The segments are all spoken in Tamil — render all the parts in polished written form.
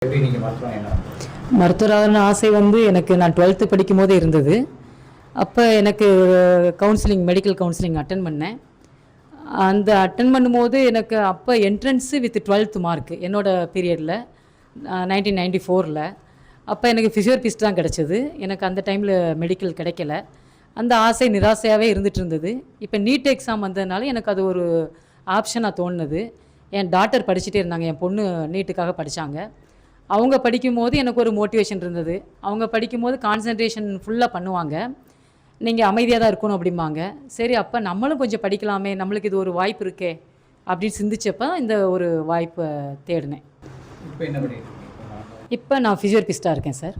எப்படி நீங்கள் மருத்துவம் என்ன மருத்துவராகன ஆசை வந்து எனக்கு நான் 12th படிக்கும் போதே இருந்தது. அப்போ எனக்கு கவுன்சிலிங் மெடிக்கல் கவுன்சிலிங் அட்டன் பண்ணேன். அந்த அட்டன் பண்ணும்போது எனக்கு அப்போ என்ட்ரன்ஸு வித் 12th மார்க் என்னோட பீரியடில் 1994ல். அப்போ எனக்கு ஃபிசியோதெரபிஸ்ட் தான் கிடச்சிது. எனக்கு அந்த டைமில் மெடிக்கல் கிடைக்கல. அந்த ஆசை நிராசையாகவே இருந்துகிட்டு இருந்தது. இப்போ நீட் எக்ஸாம் வந்ததுனால எனக்கு அது ஒரு ஆப்ஷனாக தோணுது. என் டாட்டர் படிச்சுட்டே இருந்தாங்க, என் பொண்ணு நீட்டுக்காக படித்தாங்க. அவங்க படிக்கும்போது எனக்கு ஒரு மோட்டிவேஷன் இருந்தது. அவங்க படிக்கும்போது கான்சன்ட்ரேஷன் ஃபுல்லாக பண்ணுவாங்க, நீங்கள் அமைதியாக தான் இருக்கணும் அப்படிம்பாங்க. சரி, அப்போ நம்மளும் கொஞ்சம் படிக்கலாமே, நம்மளுக்கு இது ஒரு வாய்ப்பு இருக்கே அப்படின்னு சிந்திச்சப்போ இந்த ஒரு வாய்ப்பை தேடினேன். இப்போ என்ன பண்ணிட்டு இப்போ நான் ஃபிசியோதெரபிஸ்ட்டாக இருக்கேன் சார்.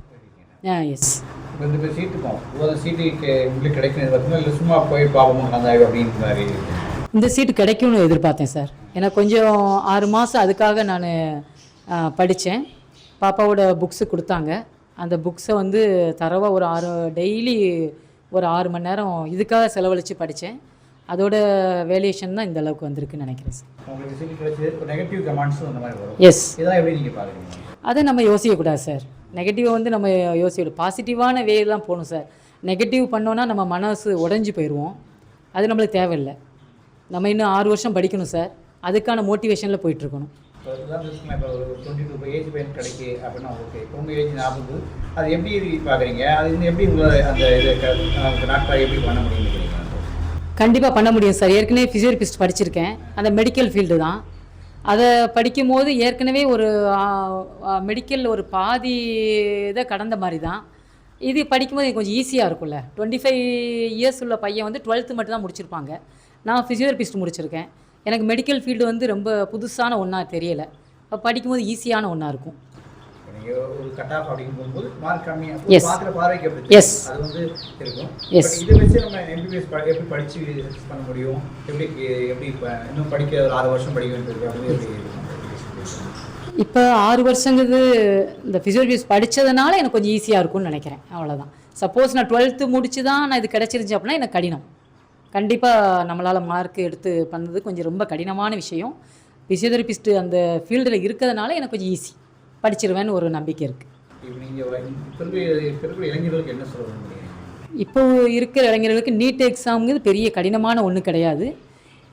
எஸ். இப்போ இந்த சீட்டு போகும் சீட்டு உங்களுக்கு கிடைக்கிறது பார்த்தீங்கன்னா இல்லை சும்மா போய் பார்ப்போம் அந்த அப்படின்ற மாதிரி இந்த சீட்டு கிடைக்கும்னு எதிர்பார்த்தேன் சார். எனக்கு கொஞ்சம் 6 மாதம் அதுக்காக நான் படித்தேன். பாப்பாவோட புக்ஸு கொடுத்தாங்க. அந்த புக்ஸை வந்து தரவாக ஒரு டெய்லி ஒரு 6 மணி நேரம் இதுக்காக செலவழித்து படித்தேன். அதோட வேல்யூஷன் தான் இந்த அளவுக்கு வந்திருக்குன்னு நினைக்கிறேன் சார். உங்களுக்கு சீட்டு கிடைச்சது நெகட்டிவ் கமெண்ட்ஸும் அந்த மாதிரி வரும். எஸ். இதெல்லாம் எப்படி நீங்கள் பார்க்குறீங்க? அதை நம்ம யோசிக்கக்கூடாது சார். நெகட்டிவை வந்து நம்ம யோசிக்கக்கூடாது, பாசிட்டிவான வே தான் போகணும் சார். நெகட்டிவ் பண்ணோன்னா நம்ம மனசு உடஞ்சி போயிடுவோம். அது நம்மளுக்கு தேவையில்லை. நம்ம இன்னும் 6 வருஷம் படிக்கணும் சார். அதுக்கான மோட்டிவேஷனில் போயிட்டுருக்கணும். இப்போ ஒரு 22 ஏஜ் பையன் கிடைக்கு அப்படின்னா ஓகே, உங்கள் ஏஜ் 40, அது எப்படி பார்க்குறீங்க? அது இன்னும் எப்படி உங்களை அந்த இது நாட்கள் எப்படி பண்ண முடியும்னு நினைக்கிறீங்க? கண்டிப்பாக பண்ண முடியும் சார். ஏற்கனவே ஃபிசியோதெரபிஸ்ட் படிச்சிருக்கேன். அந்த மெடிக்கல் ஃபீல்டு தான். அதை படிக்கும்போது ஏற்கனவே ஒரு மெடிக்கல் ஒரு பாதி இதை கடந்த மாதிரி தான். இது படிக்கும்போது கொஞ்சம் ஈஸியாக இருக்கும்ல. 25 இயர்ஸ் உள்ள பையன் வந்து 12th மட்டும் தான் முடிச்சிருப்பாங்க. நான் ஃபிசியோதெரபிஸ்ட் முடிச்சிருக்கேன். எனக்கு மெடிக்கல் ஃபீல்டு வந்து ரொம்ப புதுசான ஒன்றா தெரியலை. இப்போ படிக்கும்போது ஈஸியான ஒன்றா இருக்கும். ஒரு கட் ஆஃப் அப்படிங்க போகும்போது மார்க் கம்மியாக எஸ் பார்க்குற பார்வைக்கு எப்படி எஸ் அது வந்து இருக்கும். எஸ். இதை வச்சு நம்ம எம்பிபிஎஸ் எப்படி படித்து சக்ஸஸ் பண்ண முடியும்? எப்படி எப்படி இப்போ இன்னும் படிக்க ஒரு 6 வருஷம் படிக்க வேண்டியது அப்படின்னு எப்படி? இப்போ 6 வருஷங்கிறது இந்த ஃபிசியோதெரபிஸ்ட் படித்ததுனால எனக்கு கொஞ்சம் ஈஸியாக இருக்கும்னு நினைக்கிறேன். அவ்வளோதான். சப்போஸ் நான் 12th முடிச்சு தான் நான் இது கிடச்சிருந்துச்சு அப்படின்னா எனக்கு கடினம். கண்டிப்பாக நம்மளால் மார்க் எடுத்து பண்ணது கொஞ்சம் ரொம்ப கடினமான விஷயம். ஃபிசியோதெரபிஸ்ட்டு அந்த ஃபீல்டில் இருக்கிறதுனால எனக்கு கொஞ்சம் ஈஸி, படிச்சிருவேன்னு ஒரு நம்பிக்கை இருக்குது. இளைஞர்களுக்கு என்ன சொல்ல முடியும்? இப்போ இருக்கிற இளைஞர்களுக்கு நீட் எக்ஸாமுங்கிறது பெரிய கடினமான ஒன்றும் கிடையாது.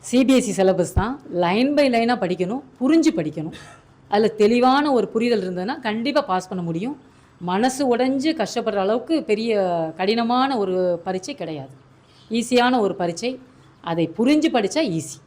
சிபிஎஸ்சி சிலபஸ் தான். லைன் பை லைனாக படிக்கணும், புரிஞ்சு படிக்கணும். அதில் தெளிவான ஒரு புரிதல் இருந்ததுன்னா கண்டிப்பாக பாஸ் பண்ண முடியும். மனசு உடைஞ்சு கஷ்டப்படுற அளவுக்கு பெரிய கடினமான ஒரு பரீட்சை கிடையாது. ஈஸியான ஒரு பரீட்சை. அதை புரிஞ்சு படித்தா ஈஸி.